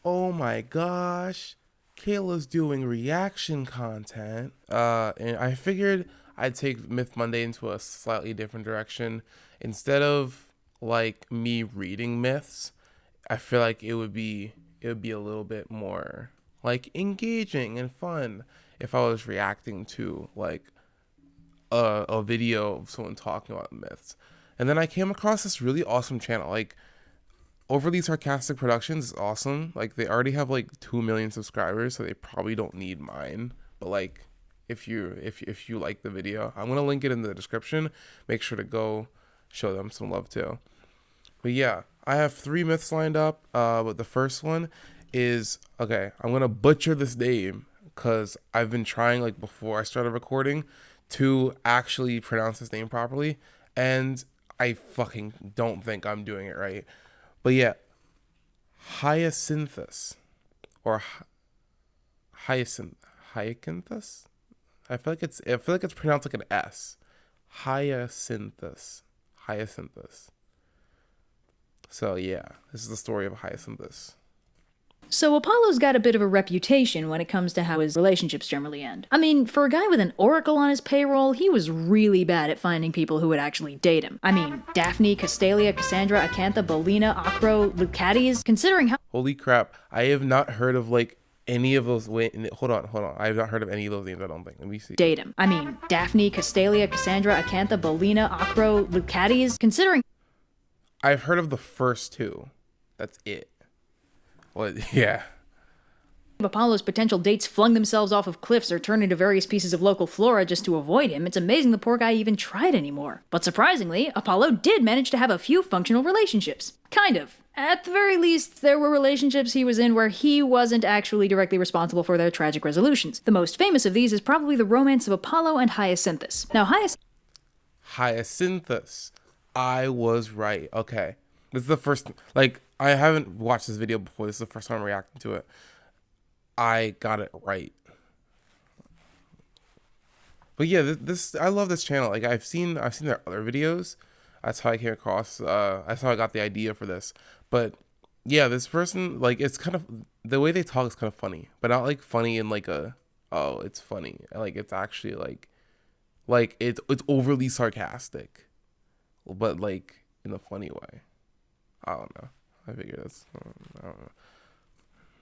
oh my gosh, Kayla's doing reaction content. And I figured I'd take Myth Monday into a slightly different direction. Instead of like me reading myths, I feel like it would be a little bit more like engaging and fun if I was reacting to like a video of someone talking about myths. And then I came across this really awesome channel. Like Overly Sarcastic Productions is awesome. Like they already have like 2 million subscribers, so they probably don't need mine. But like if you like the video, I'm gonna link it in the description. Make sure to go show them some love too. But yeah, I have three myths lined up. But the first one is okay. I'm gonna butcher this name because I've been trying like before I started recording to actually pronounce his name properly, and I fucking don't think I'm doing it right. But yeah, Hyacinthus or Hyacinth Hyacinthus. I feel like it's pronounced like an S. Hyacinthus. Hyacinthus. So yeah, this is the story of Hyacinthus. So Apollo's got a bit of a reputation when it comes to how his relationships generally end. I mean, for a guy with an oracle on his payroll, he was really bad at finding people who would actually date him. I mean, Daphne, Castalia, Cassandra, Acantha, Bellina, Acro, Leucades, considering how Holy crap! I have not heard of like any of those. Wait, hold on. I have not heard of any of those names. I don't think. Let me see. date him. I mean, Daphne, Castalia, Cassandra, Acantha, Bellina, Acro, Leucades, considering I've heard of the first two. That's it. Well, yeah. Apollo's potential dates flung themselves off of cliffs or turned into various pieces of local flora just to avoid him, it's amazing the poor guy even tried anymore. But surprisingly, Apollo did manage to have a few functional relationships. Kind of. At the very least, there were relationships he was in where he wasn't actually directly responsible for their tragic resolutions. The most famous of these is probably the romance of Apollo and Hyacinthus. Now, Hyacinthus. I was right. Okay. This is the first, like, I haven't watched this video before. This is the first time I'm reacting to it. I got it right. But yeah, this I love this channel. Like I've seen their other videos. That's how I came across. That's how I got the idea for this. But yeah, this person, like, it's kind of the way they talk is kind of funny, but not like funny in like a, oh, it's funny. Like it's actually like it's overly sarcastic, but like in a funny way. I don't know. I figure that's I don't know.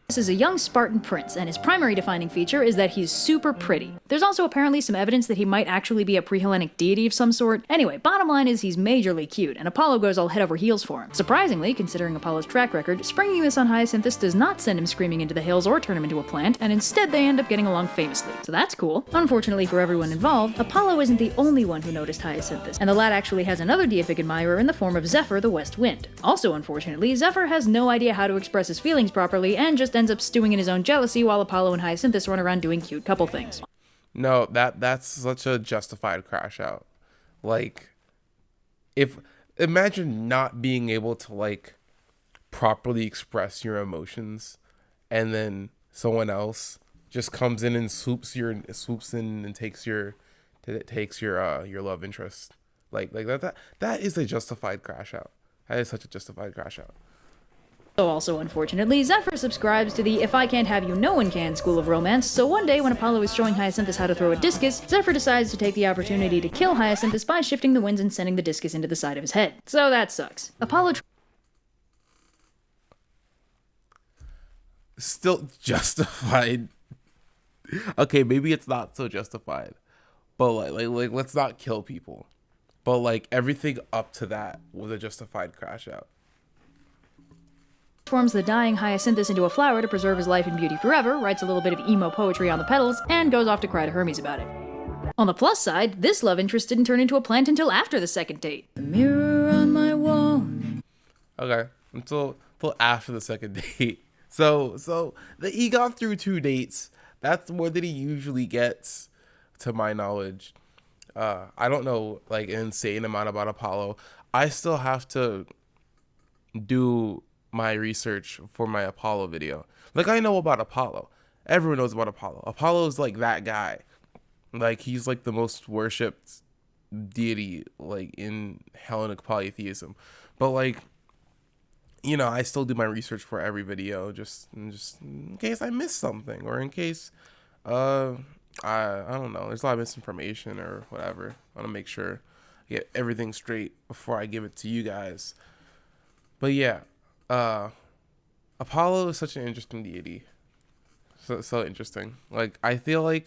This is a young Spartan prince, and his primary defining feature is that he's super pretty. There's also apparently some evidence that he might actually be a pre-Hellenic deity of some sort. Anyway, bottom line is he's majorly cute, and Apollo goes all head over heels for him. Surprisingly, considering Apollo's track record, springing this on Hyacinthus does not send him screaming into the hills or turn him into a plant, and instead they end up getting along famously. So that's cool. Unfortunately for everyone involved, Apollo isn't the only one who noticed Hyacinthus, and the lad actually has another deific admirer in the form of Zephyr, the West Wind. Also, unfortunately, Zephyr has no idea how to express his feelings properly, and just ends up stewing in his own jealousy while Apollo and Hyacinthus run around doing cute couple things. No, that's such a justified crash out. Like, if imagine not being able to like properly express your emotions, and then someone else just comes in and swoops in and takes your love interest. Like that is a justified crash out. That is such a justified crash out. Also, unfortunately, Zephyr subscribes to the if I can't have you, no one can school of romance, so one day when Apollo is showing Hyacinthus how to throw a discus, Zephyr decides to take the opportunity to kill Hyacinthus by shifting the winds and sending the discus into the side of his head. So that sucks. Apollo Still justified. Okay, maybe it's not so justified, but like let's not kill people. But like everything up to that was a justified crash out. transforms the dying Hyacinthus into a flower to preserve his life and beauty forever, writes a little bit of emo poetry on the petals, and goes off to cry to Hermes about it. On the plus side, this love interest didn't turn into a plant until after the second date. The mirror on my wall. Okay, until after the second date. He got through 2 dates. That's more than he usually gets, to my knowledge. I don't know like an insane amount about Apollo. I still have to do my research for my Apollo video. Like I know about Apollo. Everyone knows about Apollo. Apollo's like that guy. Like he's like the most worshipped deity like in Hellenic polytheism. But like I still do my research for every video, just in case I miss something, or in case uh I don't know, there's a lot of misinformation or whatever. I want to make sure I get everything straight before I give it to you guys. But yeah, Apollo is such an interesting deity. So interesting. Like I feel like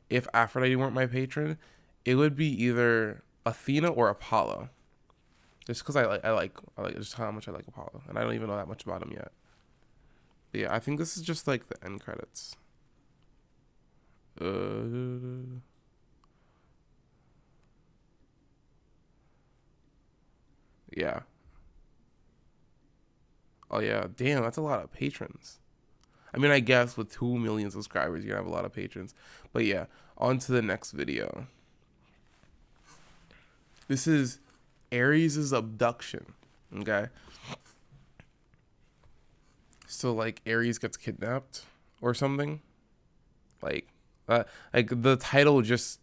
if Aphrodite weren't my patron, it would be either Athena or Apollo. Just because I like just how much I like Apollo, and I don't even know that much about him yet. But yeah, I think this is just like the end credits. Yeah. Oh yeah, damn, that's a lot of patrons. I mean, I guess with 2 million subscribers, you're gonna have a lot of patrons. But yeah, on to the next video. This is Ares' abduction. Okay. So like Ares gets kidnapped or something. Like the title just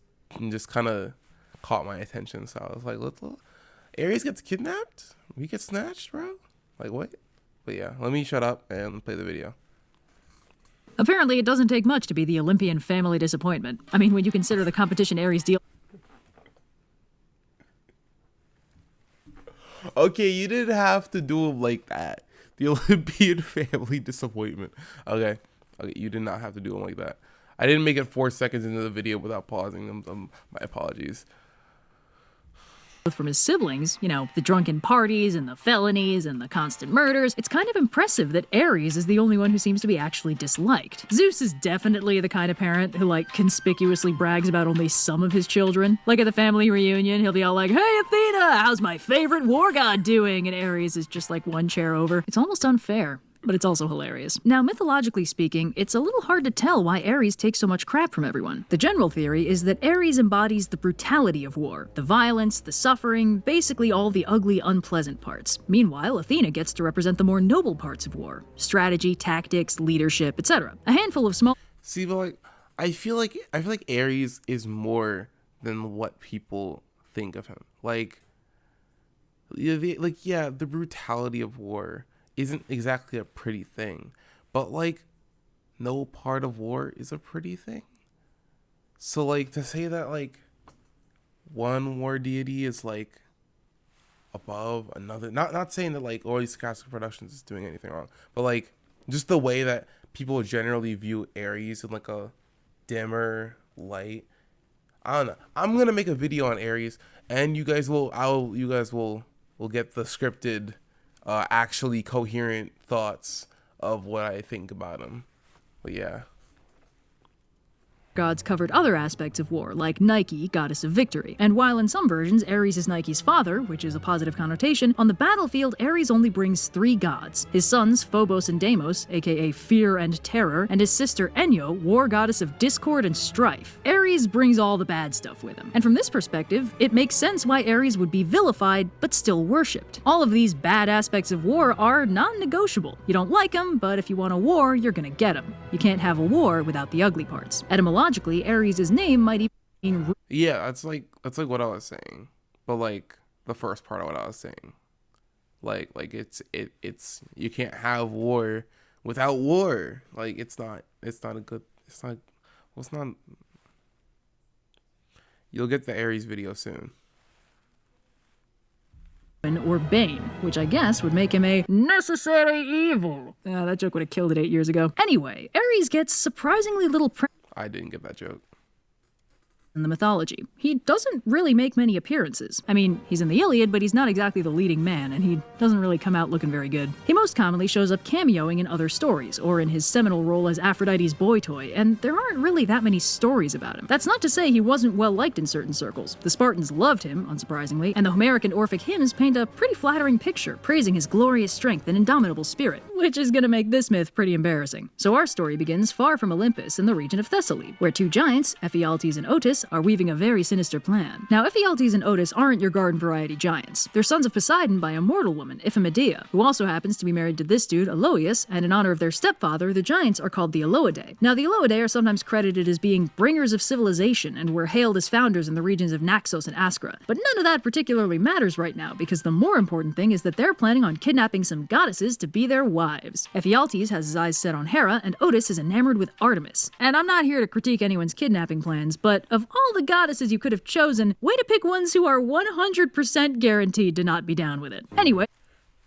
kind of caught my attention. So I was like, Ares gets kidnapped? We get snatched, bro? Like what? But yeah, let me shut up and play the video. Apparently, it doesn't take much to be the Olympian family disappointment. I mean, when you consider the competition Ares deals. Okay, you didn't have to do him like that. The Olympian family disappointment. Okay, you did not have to do him like that. I didn't make it 4 seconds into the video without pausing them. My apologies. From his siblings, the drunken parties and the felonies and the constant murders, it's kind of impressive that Ares is the only one who seems to be actually disliked. Zeus is definitely the kind of parent who, conspicuously brags about only some of his children. Like at the family reunion, he'll be all like, "Hey Athena, how's my favorite war god doing?" And Ares is just like one chair over. It's almost unfair. But it's also hilarious. Now, mythologically speaking, it's a little hard to tell why Ares takes so much crap from everyone. The general theory is that Ares embodies the brutality of war, the violence, the suffering, basically all the ugly, unpleasant parts. Meanwhile, Athena gets to represent the more noble parts of war: strategy, tactics, leadership, etc. A handful of small. See, but I feel like Ares is more than what people think of him. The brutality of war isn't exactly a pretty thing, but no part of war is a pretty thing. So to say that one war deity is above another, not saying that Overly Sarcastic Productions is doing anything wrong, but just the way that people generally view Ares in a dimmer light. I don't know. I'm gonna make a video on Ares, and you guys will get the scripted, actually coherent thoughts of what I think about him. But yeah. Gods covered other aspects of war, like Nike, goddess of victory. And while in some versions Ares is Nike's father, which is a positive connotation, on the battlefield Ares only brings 3 gods: his sons Phobos and Deimos, aka fear and terror, and his sister Enyo, war goddess of discord and strife. Ares brings all the bad stuff with him. And from this perspective, it makes sense why Ares would be vilified, but still worshipped. All of these bad aspects of war are non-negotiable. You don't like them, but if you want a war, you're gonna get them. You can't have a war without the ugly parts. Etymologically, Ares' name might even mean... Yeah, that's like what I was saying. But the first part of what I was saying. It's you can't have war without war. It's not you'll get the Ares video soon. Or Bane, which I guess would make him a necessary evil. That joke would have killed it 8 years ago. Anyway, Ares gets surprisingly little I didn't get that joke. in the mythology. He doesn't really make many appearances. I mean, he's in the Iliad, but he's not exactly the leading man, and he doesn't really come out looking very good. He most commonly shows up cameoing in other stories, or in his seminal role as Aphrodite's boy toy, and there aren't really that many stories about him. That's not to say he wasn't well liked in certain circles. The Spartans loved him, unsurprisingly, and the Homeric and Orphic hymns paint a pretty flattering picture, praising his glorious strength and indomitable spirit, which is gonna make this myth pretty embarrassing. So our story begins far from Olympus in the region of Thessaly, where 2 giants, Ephialtes and Otis, Olympus are weaving a very sinister plan. Now, Ephialtes and Otis aren't your garden variety giants. They're sons of Poseidon by a mortal woman, Iphimedeia, who also happens to be married to this dude, Aloeus, and in honor of their stepfather, the giants are called the Aloidae. Now, the Aloidae are sometimes credited as being bringers of civilization and were hailed as founders in the regions of Naxos and Askra. But none of that particularly matters right now, because the more important thing is that they're planning on kidnapping some goddesses to be their wives. Ephialtes has his eyes set on Hera, and Otis is enamored with Artemis. And I'm not here to critique anyone's kidnapping plans, but of all the goddesses you could have chosen, way to pick ones who are 100% guaranteed to not be down with it. Anyway.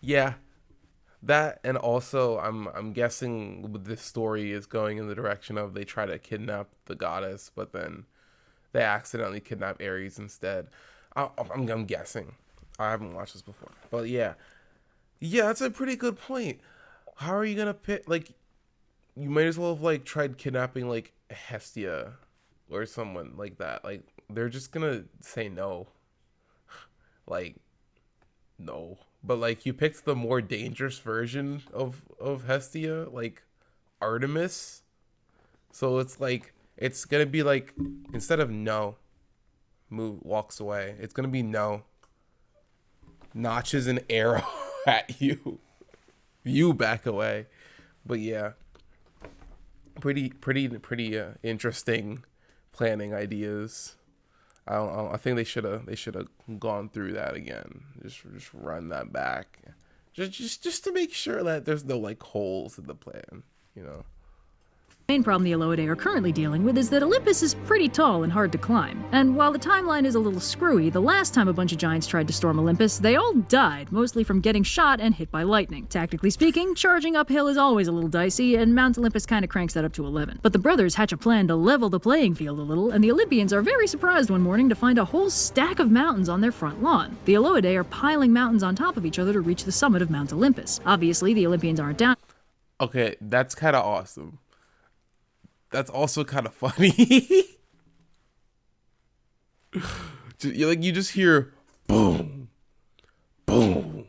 Yeah. That, and also I'm guessing this story is going in the direction of they try to kidnap the goddess, but then they accidentally kidnap Ares instead. I'm guessing. I haven't watched this before, but yeah, that's a pretty good point. How are you gonna pick? Like, you might as well have like tried kidnapping like Hestia or someone like that. Like, they're just gonna say no. Like, no. But like, you picked the more dangerous version of Hestia, like Artemis. So it's like, it's gonna be like, instead of no, walks away, it's gonna be no, notches an arrow at you, you back away. But yeah, pretty interesting planning ideas. I think they should have gone through that again. Just run that back, just to make sure that there's no like holes in the plan, you know. The main problem the Aloidae are currently dealing with is that Olympus is pretty tall and hard to climb. And while the timeline is a little screwy, the last time a bunch of giants tried to storm Olympus, they all died, mostly from getting shot and hit by lightning. Tactically speaking, charging uphill is always a little dicey, and Mount Olympus kinda cranks that up to 11. But the brothers hatch a plan to level the playing field a little, and the Olympians are very surprised one morning to find a whole stack of mountains on their front lawn. The Aloidae are piling mountains on top of each other to reach the summit of Mount Olympus. Obviously, the Olympians aren't down. Okay, that's kinda awesome. That's also kind of funny. You just hear boom, boom,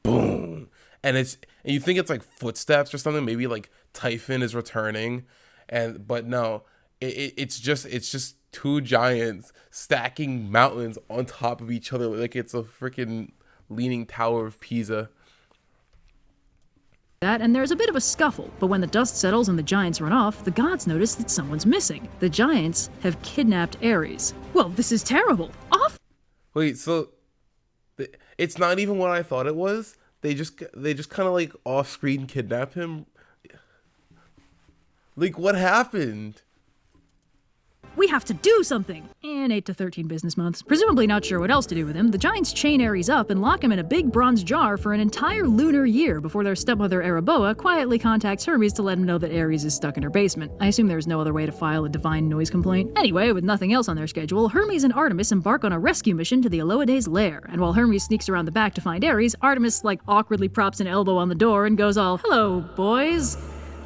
boom, and you think it's like footsteps or something. Maybe like Typhon is returning, but no, it's just two giants stacking mountains on top of each other like it's a freaking leaning tower of Pisa. And there's a bit of a scuffle, but when the dust settles and the giants run off, the gods notice that someone's missing. The giants have kidnapped Ares. Well, this is terrible. Off. Wait, so it's not even what I thought it was. They just kind of like off screen kidnap him. Like, what happened? We have to do something! In 8 to 13 business months. Presumably not sure what else to do with him, the giants chain Ares up and lock him in a big bronze jar for an entire lunar year before their stepmother Erebos quietly contacts Hermes to let him know that Ares is stuck in her basement. I assume there's no other way to file a divine noise complaint. Anyway, with nothing else on their schedule, Hermes and Artemis embark on a rescue mission to the Aloidae's lair, and while Hermes sneaks around the back to find Ares, Artemis awkwardly props an elbow on the door and goes all, "Hello, boys.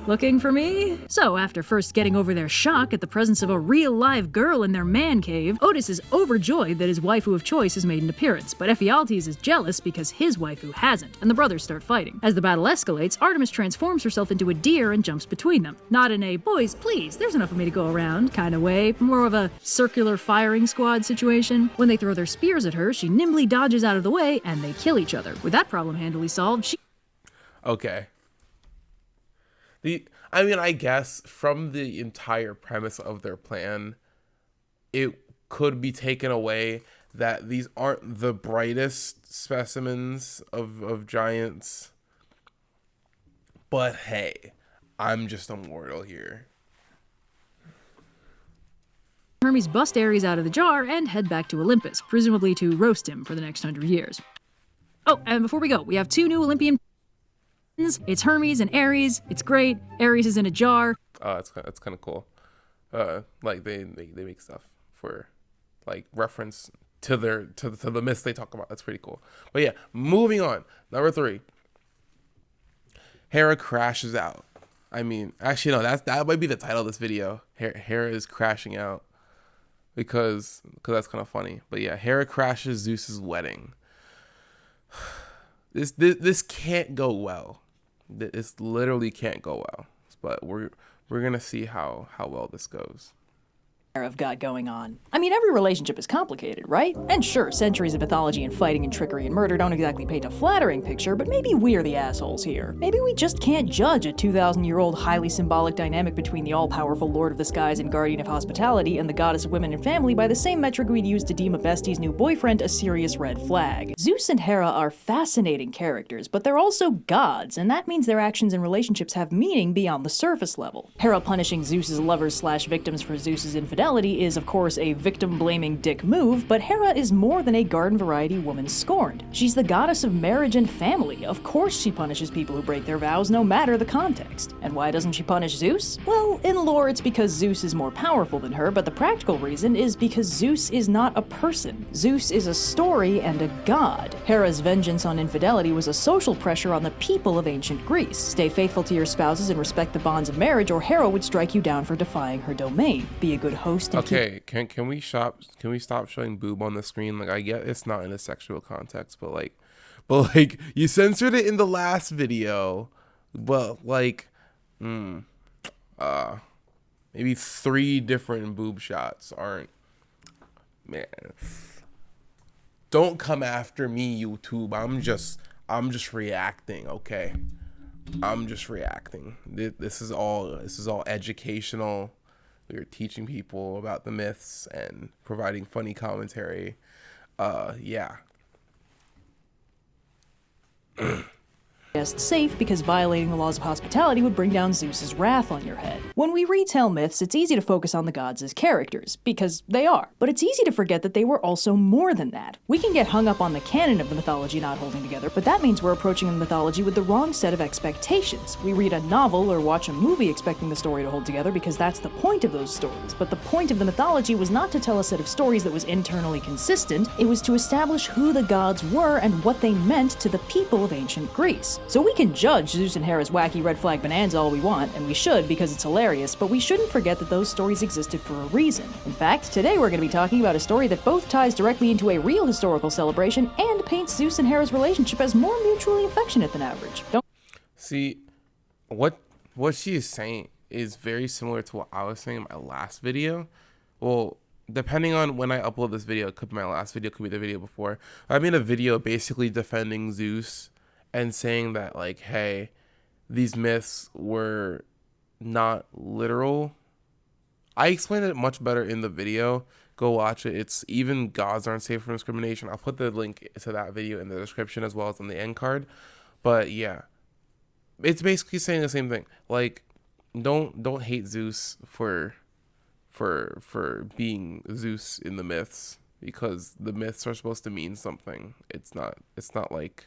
Looking for me?" So, after first getting over their shock at the presence of a real live girl in their man cave, Otis is overjoyed that his waifu of choice has made an appearance, but Ephialtes is jealous because his waifu hasn't, and the brothers start fighting. As the battle escalates, Artemis transforms herself into a deer and jumps between them. Not in a "boys, please, there's enough of me to go around" kind of way, more of a circular firing squad situation. When they throw their spears at her, she nimbly dodges out of the way, and they kill each other. With that problem handily solved, Okay. I guess from the entire premise of their plan, it could be taken away that these aren't the brightest specimens of giants. But hey, I'm just a mortal here. Hermes bust Ares out of the jar and head back to Olympus, presumably to roast him for the next 100 years. Oh, and before we go, we have 2 new Olympian. It's Hermes and Ares. It's great. Ares is in a jar. Oh, that's kind of cool. Like they make stuff for like reference to the myths they talk about. That's pretty cool. But yeah, moving on. Number 3. Hera crashes out. I mean, actually no, that might be the title of this video. Hera is crashing out because that's kind of funny. But yeah, Hera crashes Zeus's wedding. This can't go well. This literally can't go well. But we're gonna see how well this goes. have got going on. I mean, every relationship is complicated, right? And sure, centuries of mythology and fighting and trickery and murder don't exactly paint a flattering picture, but maybe we're the assholes here. Maybe we just can't judge a 2,000-year-old highly symbolic dynamic between the all-powerful Lord of the Skies and Guardian of Hospitality and the Goddess of Women and Family by the same metric we'd use to deem a bestie's new boyfriend a serious red flag. Zeus and Hera are fascinating characters, but they're also gods, and that means their actions and relationships have meaning beyond the surface level. Hera punishing Zeus's lovers/victims for Zeus's infidelity is, of course, a victim-blaming dick move, but Hera is more than a garden-variety woman scorned. She's the goddess of marriage and family. Of course she punishes people who break their vows, no matter the context. And why doesn't she punish Zeus? Well, in lore it's because Zeus is more powerful than her, but the practical reason is because Zeus is not a person. Zeus is a story and a god. Hera's vengeance on infidelity was a social pressure on the people of ancient Greece. Stay faithful to your spouses and respect the bonds of marriage, or Hera would strike you down for defying her domain. Be a good host. Okay, can we stop showing boob on the screen? Like, I get it's not in a sexual context, but like you censored it in the last video. But like maybe 3 different boob shots aren't, man. Don't come after me, YouTube. I'm just reacting, okay? I'm just reacting. This is all educational. We are teaching people about the myths and providing funny commentary. Yeah. Guest safe because violating the laws of hospitality would bring down Zeus's wrath on your head. When we retell myths, it's easy to focus on the gods as characters, because they are. But it's easy to forget that they were also more than that. We can get hung up on the canon of the mythology not holding together, but that means we're approaching the mythology with the wrong set of expectations. We read a novel or watch a movie expecting the story to hold together because that's the point of those stories. But the point of the mythology was not to tell a set of stories that was internally consistent, it was to establish who the gods were and what they meant to the people of ancient Greece. So we can judge Zeus and Hera's wacky red flag bonanza all we want, and we should because it's hilarious, but we shouldn't forget that those stories existed for a reason. In fact, today we're going to be talking about a story that both ties directly into a real historical celebration and paints Zeus and Hera's relationship as more mutually affectionate than average. See, what she is saying is very similar to what I was saying in my last video. Well, depending on when I upload this video, it could be my last video, could be the video before. I made a video basically defending Zeus and saying that, like, hey, these myths were not literal. I explained it much better in the video. Go watch it. It's even gods aren't safe from discrimination. I'll put the link to that video in the description as well as on the end card. But yeah, it's basically saying the same thing. Like, don't hate Zeus for being Zeus in the myths, because the myths are supposed to mean something. It's not like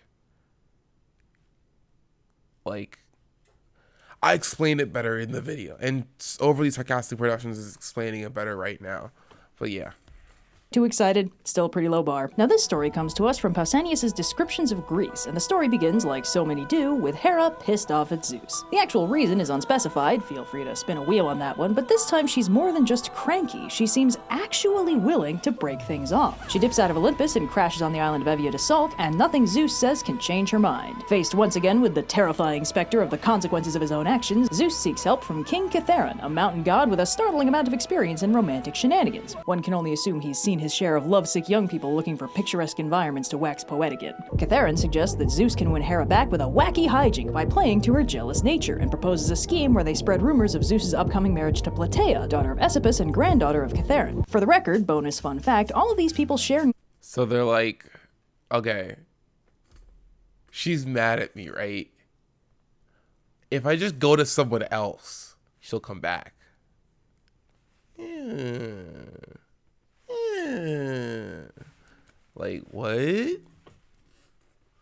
I explained it better in the video, and Overly Sarcastic Productions is explaining it better right now. But yeah. Too excited? Still a pretty low bar. Now this story comes to us from Pausanias' Descriptions of Greece, and the story begins, like so many do, with Hera pissed off at Zeus. The actual reason is unspecified, feel free to spin a wheel on that one, but this time she's more than just cranky, she seems actually willing to break things off. She dips out of Olympus and crashes on the island of Evia to sulk, and nothing Zeus says can change her mind. Faced once again with the terrifying specter of the consequences of his own actions, Zeus seeks help from King Kithaeron, a mountain god with a startling amount of experience in romantic shenanigans. One can only assume he's seen his share of lovesick young people looking for picturesque environments to wax poetic in. Kithaeron suggests that Zeus can win Hera back with a wacky hijink by playing to her jealous nature, and proposes a scheme where they spread rumors of Zeus's upcoming marriage to Platea, daughter of Aesopus and granddaughter of Kithaeron. For the record, bonus fun fact, all of these people share... So they're like, okay, she's mad at me, right? If I just go to someone else, she'll come back. Like, what?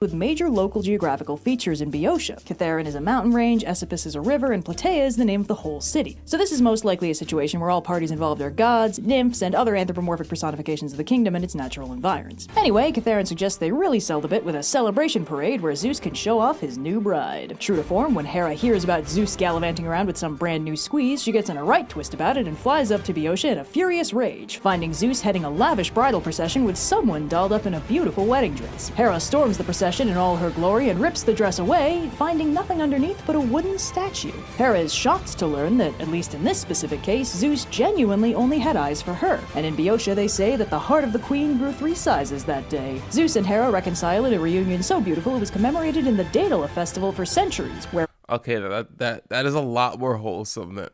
With major local geographical features in Boeotia. Kithaeron is a mountain range, Aesopus is a river, and Platea is the name of the whole city. So this is most likely a situation where all parties involved are gods, nymphs, and other anthropomorphic personifications of the kingdom and its natural environs. Anyway, Kithaeron suggests they really sell the bit with a celebration parade where Zeus can show off his new bride. True to form, when Hera hears about Zeus gallivanting around with some brand new squeeze, she gets in a right twist about it and flies up to Boeotia in a furious rage, finding Zeus heading a lavish bridal procession with someone dolled up in a beautiful wedding dress. Hera storms the procession procession in all her glory and rips the dress away, finding nothing underneath but a wooden statue. Hera is shocked to learn that, at least in this specific case, Zeus genuinely only had eyes for her. And in Boeotia they say that the heart of the queen grew 3 sizes that day. Zeus and Hera reconcile in a reunion so beautiful it was commemorated in the Daedalus festival for centuries, where Okay, that is a lot more wholesome than.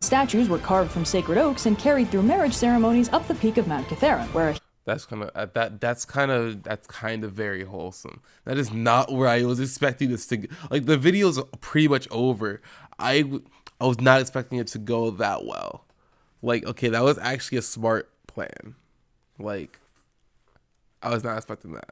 statues were carved from sacred oaks and carried through marriage ceremonies up the peak of Mount Kithaeron, where That's kind of very wholesome. That is not where I was expecting this to go. Like, the video's pretty much over. I was not expecting it to go that well. Like, okay, that was actually a smart plan. Like, I was not expecting that.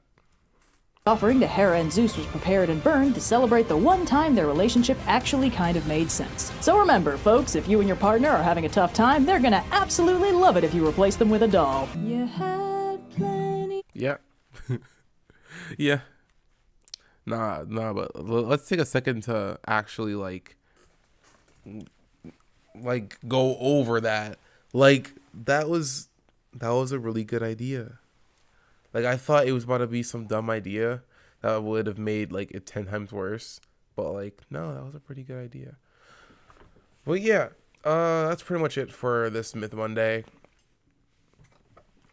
offering to Hera and Zeus was prepared and burned to celebrate the one time their relationship actually kind of made sense. So remember, folks, if you and your partner are having a tough time, they're gonna absolutely love it if you replace them with a doll. You had plenty. Yeah. Yeah. Nah, but let's take a second to actually like go over that. Like, that was a really good idea. Like, I thought it was about to be some dumb idea that would have made like it 10 times worse. But like, no, that was a pretty good idea. But yeah, that's pretty much it for this Myth Monday.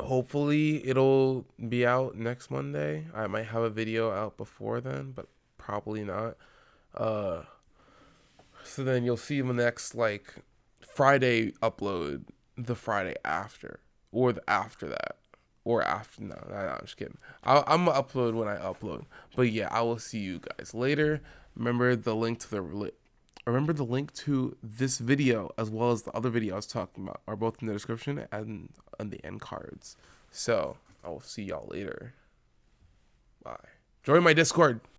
Hopefully it'll be out next Monday. I might have a video out before then, but probably not. So then you'll see the next like Friday upload the Friday after, or the after that, or after. No, I'm just kidding. I'm gonna upload when I upload. But yeah, I will see you guys later. Remember the link to this video, as well as the other video I was talking about, are both in the description and on the end cards. So I will see y'all later. Bye. Join my Discord.